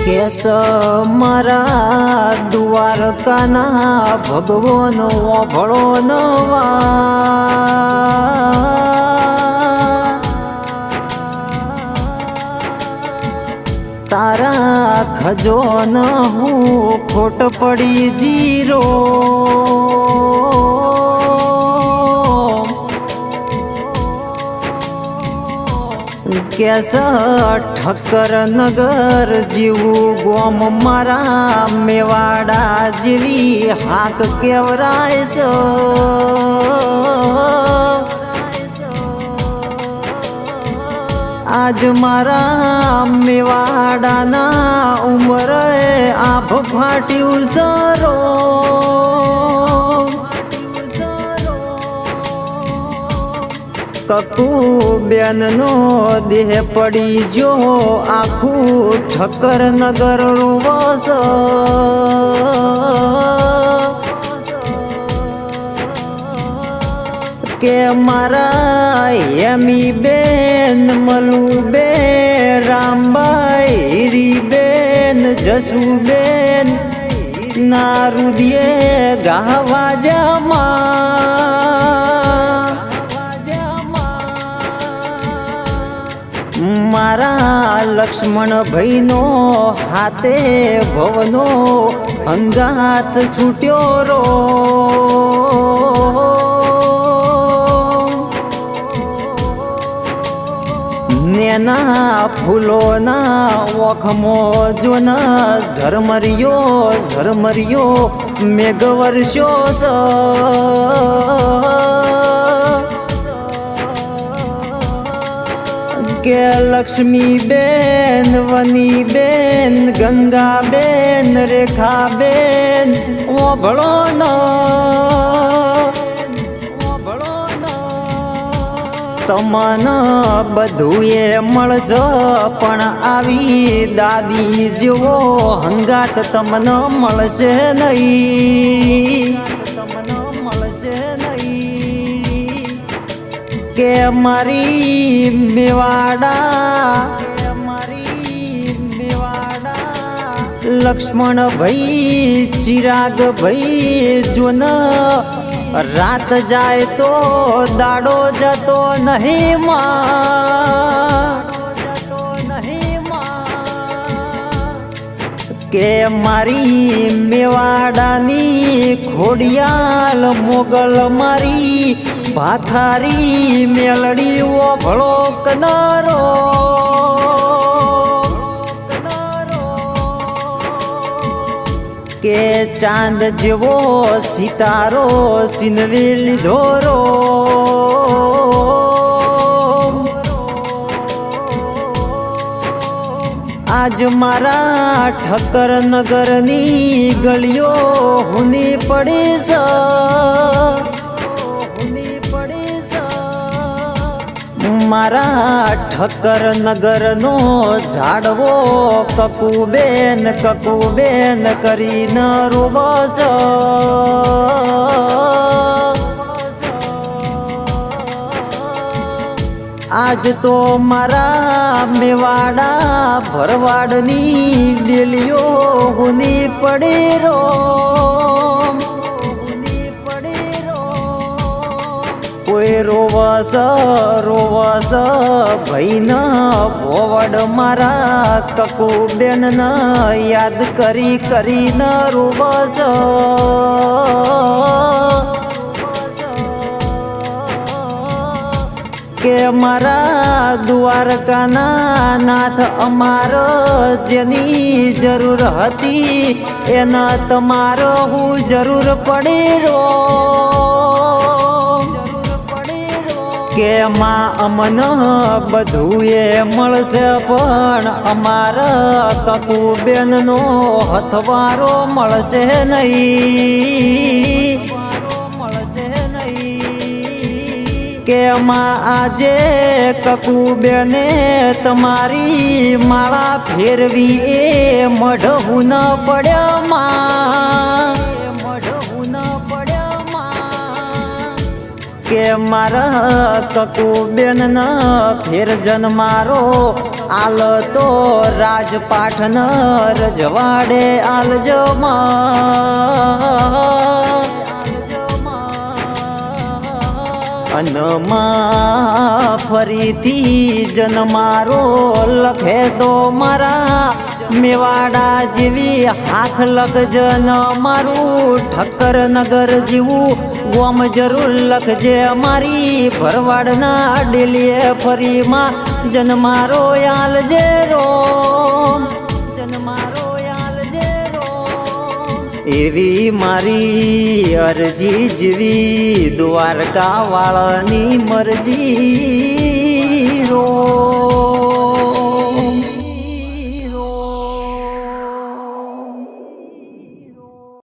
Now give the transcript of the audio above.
case મારા દ્વારકાના ભગવાન ભળો નવા તારા ખજોન હું ખોટ પડી જીરો કેસ ઠક્કર નગર જીવું ગોમ મારા મેવાડા જેવી હાક કેવરાય છે આજ મારા મેવાડાના ઉંમરે આભ ફાટ્યું સરો કકુ બેનનો દેહ પડી જો આખું ઠક્કર નગર રોવસ કે મારા યમી બેન મલુ બે રામબાઈ હીરી બેન જસુ બેન નારુદિયે ગાવા જમા મારા લક્ષ્મણ ભાઈનો હાથે ભવનો અંગાત છૂટ્યો રો નેના ફૂલોના ઓખમો જોન ઝરમરિયો મેઘ વર્ષો કે લક્ષ્મી બેન વની બેન ગંગા બેન રેખા બેન ઓભળો ન તમન બધુંએ મળશે પણ આવી દાદી જેવો હંગાત તમને મળશે નહીં કે મારી મેવાડા લક્ષ્મણ ભાઈ ચિરાગ ભાઈ જોન રાત જાય તો દાડો જતો નહીં કે મારી મેવાડાની ખોડિયાલ મોગલ મારી ભાથારી મેલડી ઓભળો કનારો કે ચાંદ જેવો સિતારો સિનવી લીધો રો આજ મારા ઠક્કર નગરની ગલીઓ હુની પડી છે મારા ઠક્કર નગરનો ઝાડવો કકુબેન કરીને રોવસ આજ તો મારા મેવાડા ભરવાડની ડેલીઓ હુની પડી રો કોઈ રોવસ ભાઈ ન ભોવડ મારા કકુ બેન ન યાદ કરીને રોવસ કે મારા દ્વારકાના નાથ અમાર જેની જરૂર હતી એના તમારો હું જરૂર પડી રો કે માં અમન બધુંએ મળશે પણ અમારા કકુ બેનનો હથવારો મળશે નહીં કે માં આજે કકુ બેને તમારી માળા ફેરવી એ મઢવું ન પડ્યા માં કે મારા કકુબેન ન ફેર જન્મારો આલ તો રાજપાઠ ન રજવાડે આલજો અનમાં ફરીથી જન્મારો લખે તો મારા મેવાડા જેવી હાથ લખજન મારું ઠક્કર નગર જેવું ગોમ જરૂર લખજે મારી ભરવાડના ડેલીએ ફરીમાં જન્મારો આલજે રોમ જન્મારો આલજે રોમ એવી મારી અરજી જેવી દ્વારકા વાળાની મરજી